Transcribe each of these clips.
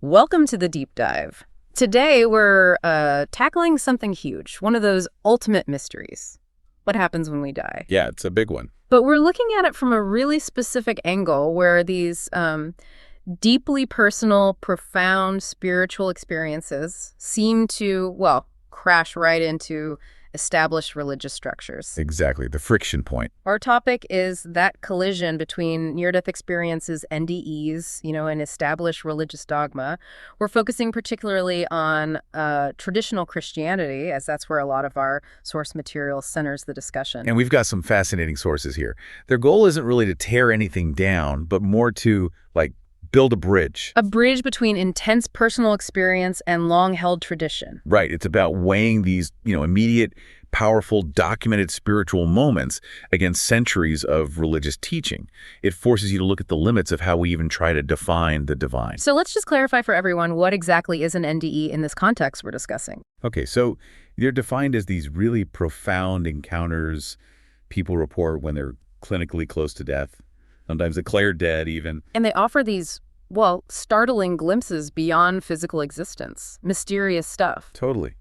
Welcome to the deep dive. Today we're tackling something huge, one of those ultimate mysteries. What happens when we die? Yeah, it's a big one. But we're looking at it from a really specific angle where these deeply personal, profound spiritual experiences seem to, well, crash right into established religious structures. Exactly, the friction point. Our topic is that collision between near-death experiences, NDEs, and established religious dogma. We're focusing particularly on traditional Christianity, as that's where a lot of our source material centers the discussion. And we've got some fascinating sources here. Their goal isn't really to tear anything down, but more to, build a bridge. A bridge between intense personal experience and long-held tradition. Right. It's about weighing these, immediate, powerful, documented spiritual moments against centuries of religious teaching. It forces you to look at the limits of how we even try to define the divine. So let's just clarify for everyone what exactly is an NDE in this context we're discussing. Okay, so they're defined as these really profound encounters people report when they're clinically close to death, sometimes declared dead even. And they offer these, startling glimpses beyond physical existence. Mysterious stuff. Totally.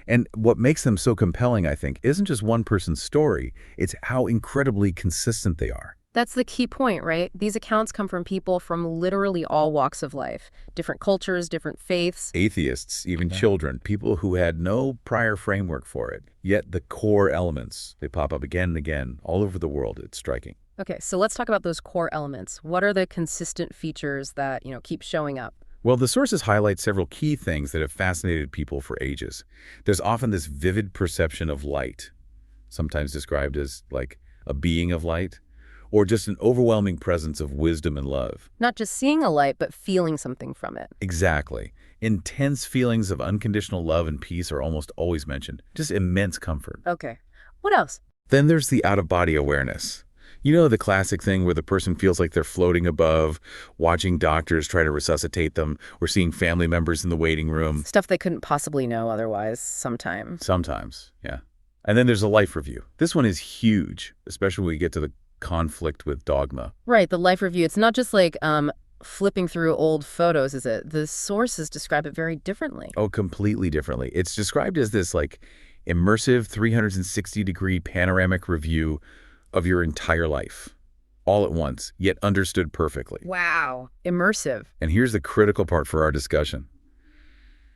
And what makes them so compelling, I think, isn't just one person's story. It's how incredibly consistent they are. That's the key point, right? These accounts come from people from literally all walks of life. Different cultures, different faiths. Atheists, even children, people who had no prior framework for it. Yet the core elements, they pop up again and again all over the world. It's striking. Okay, so let's talk about those core elements. What are the consistent features that, keep showing up? Well, the sources highlight several key things that have fascinated people for ages. There's often this vivid perception of light, sometimes described as like a being of light, or just an overwhelming presence of wisdom and love. Not just seeing a light, but feeling something from it. Exactly. Intense feelings of unconditional love and peace are almost always mentioned. Just immense comfort. Okay. What else? Then there's the out-of-body awareness. You know, the classic thing where the person feels like they're floating above, watching doctors try to resuscitate them, or seeing family members in the waiting room. Stuff they couldn't possibly know otherwise sometimes. Sometimes, yeah. And then there's a life review. This one is huge, especially when we get to the conflict with dogma. Right, the life review. It's not just like flipping through old photos, is it? The sources describe it very differently. Oh, completely differently. It's described as this immersive 360-degree panoramic review of your entire life, all at once, yet understood perfectly. Wow. Immersive. And here's the critical part for our discussion.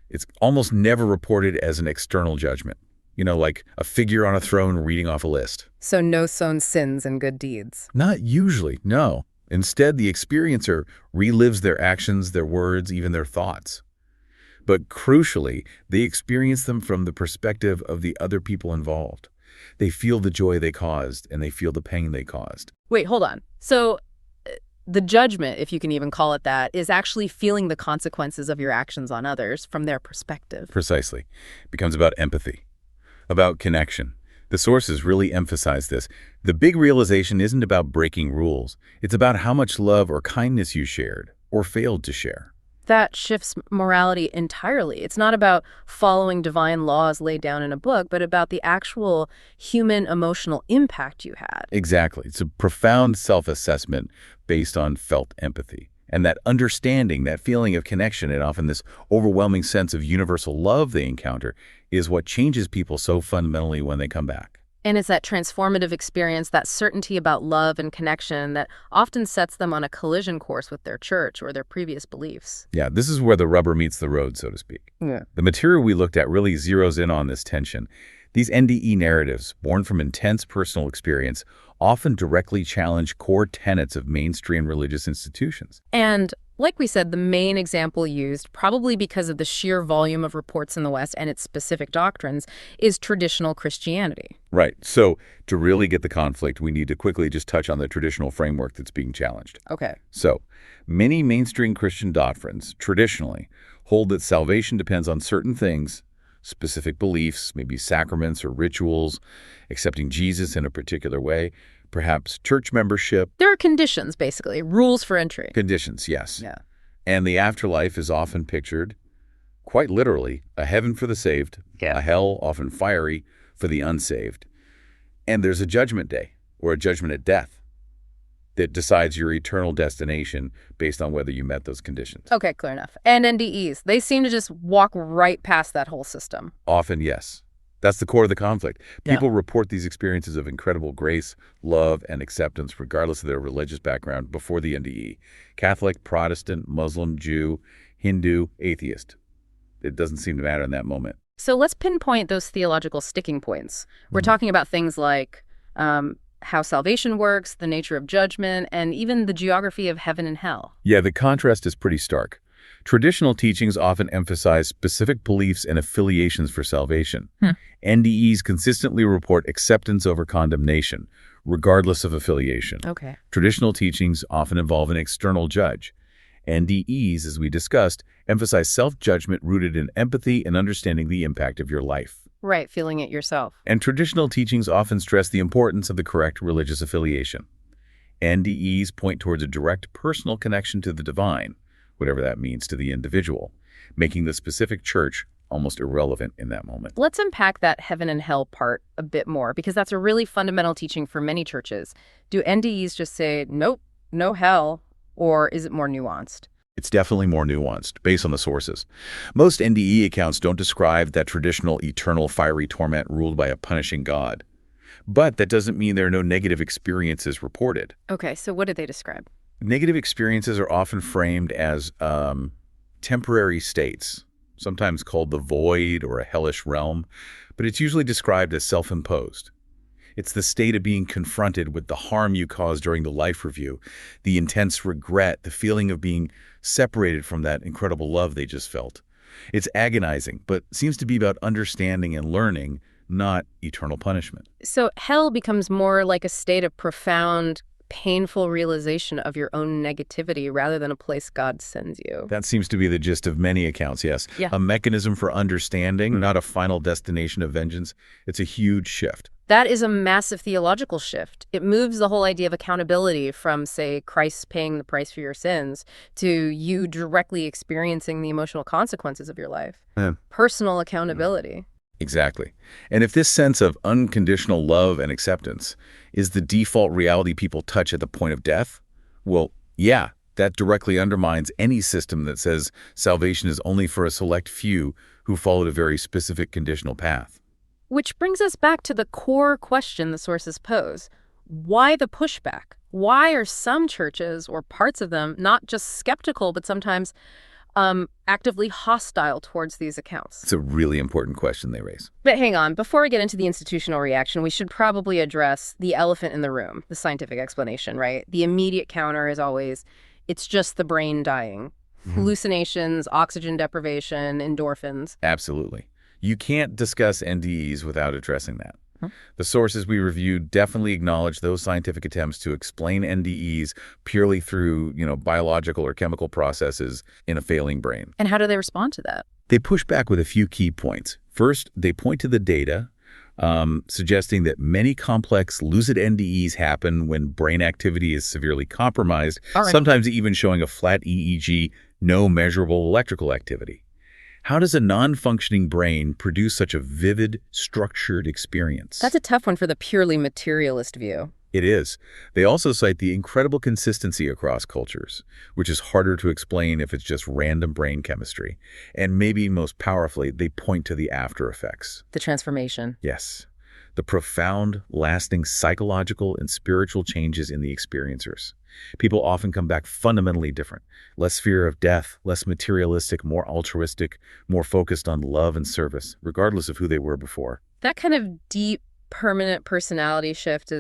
It's almost never reported as an external judgment, like a figure on a throne reading off a list. So no sown sins and good deeds. Not usually, no. Instead, the experiencer relives their actions, their words, even their thoughts. But crucially, they experience them from the perspective of the other people involved. They feel the joy they caused, and they feel the pain they caused. Wait, hold on. So the judgment, if you can even call it that, is actually feeling the consequences of your actions on others from their perspective. Precisely. It becomes about empathy, about connection. The sources really emphasize this. The big realization isn't about breaking rules. It's about how much love or kindness you shared or failed to share. That shifts morality entirely. It's not about following divine laws laid down in a book, but about the actual human emotional impact you had. Exactly. It's a profound self-assessment based on felt empathy. And that understanding, that feeling of connection, and often this overwhelming sense of universal love they encounter is what changes people so fundamentally when they come back. And it's that transformative experience, that certainty about love and connection that often sets them on a collision course with their church or their previous beliefs. Yeah, this is where the rubber meets the road, so to speak. Yeah. The material we looked at really zeroes in on this tension. These NDE narratives, born from intense personal experience, often directly challenge core tenets of mainstream religious institutions. And like we said, the main example used, probably because of the sheer volume of reports in the West and its specific doctrines, is traditional Christianity. Right. So to really get the conflict, we need to quickly just touch on the traditional framework that's being challenged. Okay. So many mainstream Christian doctrines traditionally hold that salvation depends on certain things, specific beliefs, maybe sacraments or rituals, accepting Jesus in a particular way, perhaps church membership. There are conditions, basically, rules for entry. Conditions, yes. Yeah. And the afterlife is often pictured, quite literally, a heaven for the saved, a hell, often fiery, for the unsaved. And there's a judgment day, or a judgment at death. that decides your eternal destination based on whether you met those conditions. Okay, clear enough. And NDEs, they seem to just walk right past that whole system. Often, yes. That's the core of the conflict. Yeah. People report these experiences of incredible grace, love, and acceptance regardless of their religious background before the NDE. Catholic, Protestant, Muslim, Jew, Hindu, atheist. It doesn't seem to matter in that moment. So let's pinpoint those theological sticking points. We're talking about things like how salvation works, the nature of judgment, and even the geography of heaven and hell. Yeah, the contrast is pretty stark. Traditional teachings often emphasize specific beliefs and affiliations for salvation. NDEs consistently report acceptance over condemnation, regardless of affiliation. Okay. Traditional teachings often involve an external judge. NDEs, as we discussed, emphasize self-judgment rooted in empathy and understanding the impact of your life. Right, feeling it yourself. And traditional teachings often stress the importance of the correct religious affiliation. NDEs point towards a direct personal connection to the divine, whatever that means to the individual, making the specific church almost irrelevant in that moment. Let's unpack that heaven and hell part a bit more, because that's a really fundamental teaching for many churches. Do NDEs just say, nope, no hell, or is it more nuanced? It's definitely more nuanced, based on the sources. Most NDE accounts don't describe that traditional eternal fiery torment ruled by a punishing God. But that doesn't mean there are no negative experiences reported. Okay, so what did they describe? Negative experiences are often framed as temporary states, sometimes called the void or a hellish realm, but it's usually described as self-imposed. It's the state of being confronted with the harm you caused during the life review, the intense regret, the feeling of being separated from that incredible love they just felt. It's agonizing, but seems to be about understanding and learning, not eternal punishment. So hell becomes more like a state of profound, painful realization of your own negativity rather than a place God sends you. That seems to be the gist of many accounts, yes. Yeah. A mechanism for understanding, not a final destination of vengeance. It's a huge shift. That is a massive theological shift. It moves the whole idea of accountability from, say, Christ paying the price for your sins to you directly experiencing the emotional consequences of your life. Personal accountability. Exactly. And if this sense of unconditional love and acceptance is the default reality people touch at the point of death, well, yeah, that directly undermines any system that says salvation is only for a select few who followed a very specific conditional path. Which brings us back to the core question the sources pose. Why the pushback? Why are some churches, or parts of them, not just skeptical, but sometimes actively hostile towards these accounts? It's a really important question they raise. But hang on, before we get into the institutional reaction, we should probably address the elephant in the room, the scientific explanation, right? The immediate counter is always, it's just the brain dying. Hallucinations, oxygen deprivation, endorphins. Absolutely. You can't discuss NDEs without addressing that. The sources we reviewed definitely acknowledge those scientific attempts to explain NDEs purely through, biological or chemical processes in a failing brain. And how do they respond to that? They push back with a few key points. First, they point to the data, suggesting that many complex lucid NDEs happen when brain activity is severely compromised, sometimes even showing a flat EEG, no measurable electrical activity. How does a non-functioning brain produce such a vivid, structured experience? That's a tough one for the purely materialist view. It is. They also cite the incredible consistency across cultures, which is harder to explain if it's just random brain chemistry. And maybe most powerfully, they point to the after effects. The transformation. Yes. The profound, lasting psychological and spiritual changes in the experiencers. People often come back fundamentally different. Less fear of death, less materialistic, more altruistic, more focused on love and service, regardless of who they were before. That kind of deep, permanent personality shift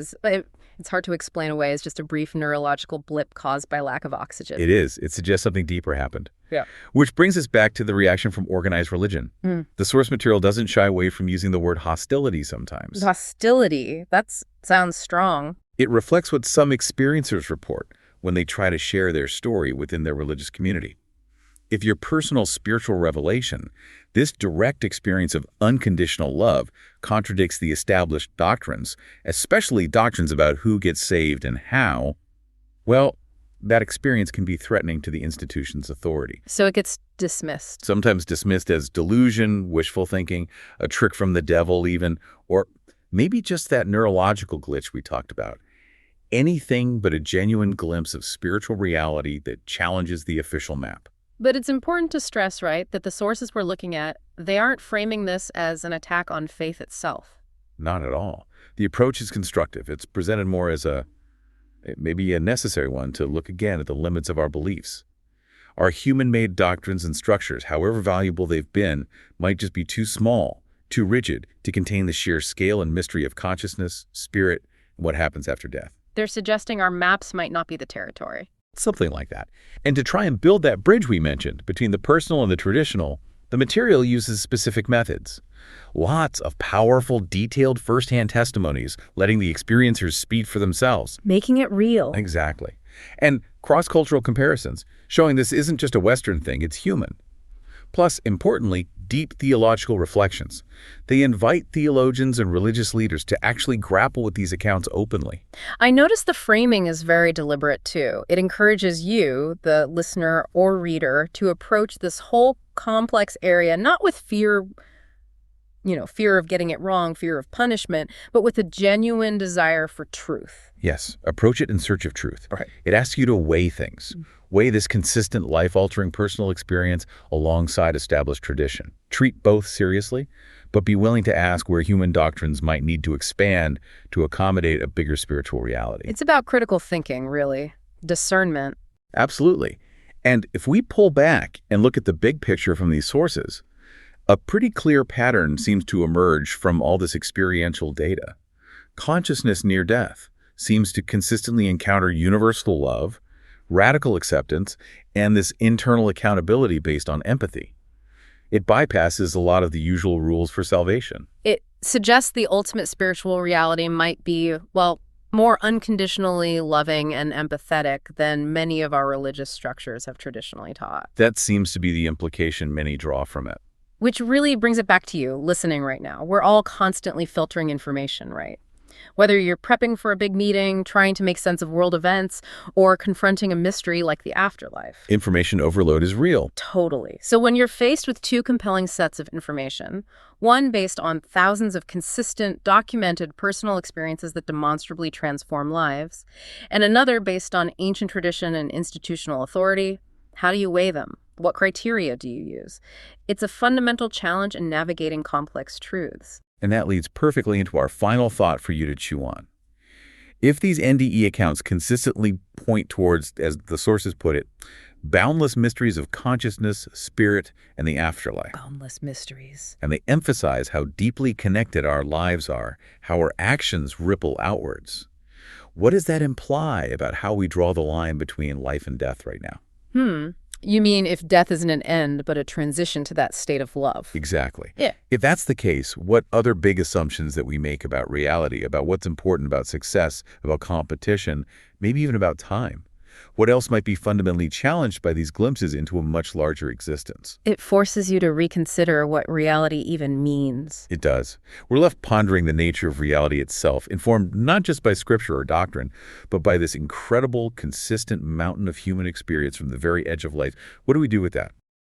it's hard to explain away as just a brief neurological blip caused by lack of oxygen. It is. It suggests something deeper happened. Yeah. Which brings us back to the reaction from organized religion. The source material doesn't shy away from using the word hostility sometimes. Hostility. That sounds strong. It reflects what some experiencers report when they try to share their story within their religious community. If your personal spiritual revelation, this direct experience of unconditional love, contradicts the established doctrines, especially doctrines about who gets saved and how, well, that experience can be threatening to the institution's authority. So it gets dismissed. Sometimes dismissed as delusion, wishful thinking, a trick from the devil even, or maybe just that neurological glitch we talked about. anything but a genuine glimpse of spiritual reality that challenges the official map. But it's important to stress, right, that the sources we're looking at, they aren't framing this as an attack on faith itself. Not at all. The approach is constructive. It's presented more as maybe a necessary one to look again at the limits of our beliefs. Our human-made doctrines and structures, however valuable they've been, might just be too small, too rigid to contain the sheer scale and mystery of consciousness, spirit, and what happens after death. They're suggesting our maps might not be the territory. Something like that. And to try and build that bridge we mentioned between the personal and the traditional, the material uses specific methods. Lots of powerful, detailed first-hand testimonies, letting the experiencers speak for themselves. Making it real. Exactly. And cross-cultural comparisons, showing this isn't just a Western thing, it's human. Plus, importantly, deep theological reflections. They invite theologians and religious leaders to actually grapple with these accounts openly. I notice the framing is very deliberate, too. It encourages you, the listener or reader, to approach this whole complex area not with fear of getting it wrong, fear of punishment, but with a genuine desire for truth. Yes, approach it in search of truth. Right. It asks you to weigh things. Weigh this consistent, life-altering personal experience alongside established tradition. Treat both seriously, but be willing to ask where human doctrines might need to expand to accommodate a bigger spiritual reality. It's about critical thinking, really. Discernment. Absolutely. And if we pull back and look at the big picture from these sources, a pretty clear pattern seems to emerge from all this experiential data. Consciousness near death seems to consistently encounter universal love, radical acceptance, and this internal accountability based on empathy. It bypasses a lot of the usual rules for salvation. It suggests the ultimate spiritual reality might be, well, more unconditionally loving and empathetic than many of our religious structures have traditionally taught. That seems to be the implication many draw from it. Which really brings it back to you, listening right now. We're all constantly filtering information, right? Whether you're prepping for a big meeting, trying to make sense of world events, or confronting a mystery like the afterlife. Information overload is real. Totally. So when you're faced with two compelling sets of information, one based on thousands of consistent, documented personal experiences that demonstrably transform lives, and another based on ancient tradition and institutional authority, how do you weigh them? What criteria do you use? It's a fundamental challenge in navigating complex truths. And that leads perfectly into our final thought for you to chew on. If these NDE accounts consistently point towards, as the sources put it, boundless mysteries of consciousness, spirit, and the afterlife. Boundless mysteries. And they emphasize how deeply connected our lives are, how our actions ripple outwards. What does that imply about how we draw the line between life and death right now? You mean if death isn't an end, but a transition to that state of love? Exactly. Yeah. If that's the case, what other big assumptions that we make about reality, about what's important, about success, about competition, maybe even about time? What else might be fundamentally challenged by these glimpses into a much larger existence? It forces you to reconsider what reality even means. It does. We're left pondering the nature of reality itself, informed not just by scripture or doctrine, but by this incredible, consistent mountain of human experience from the very edge of life. What do we do with that?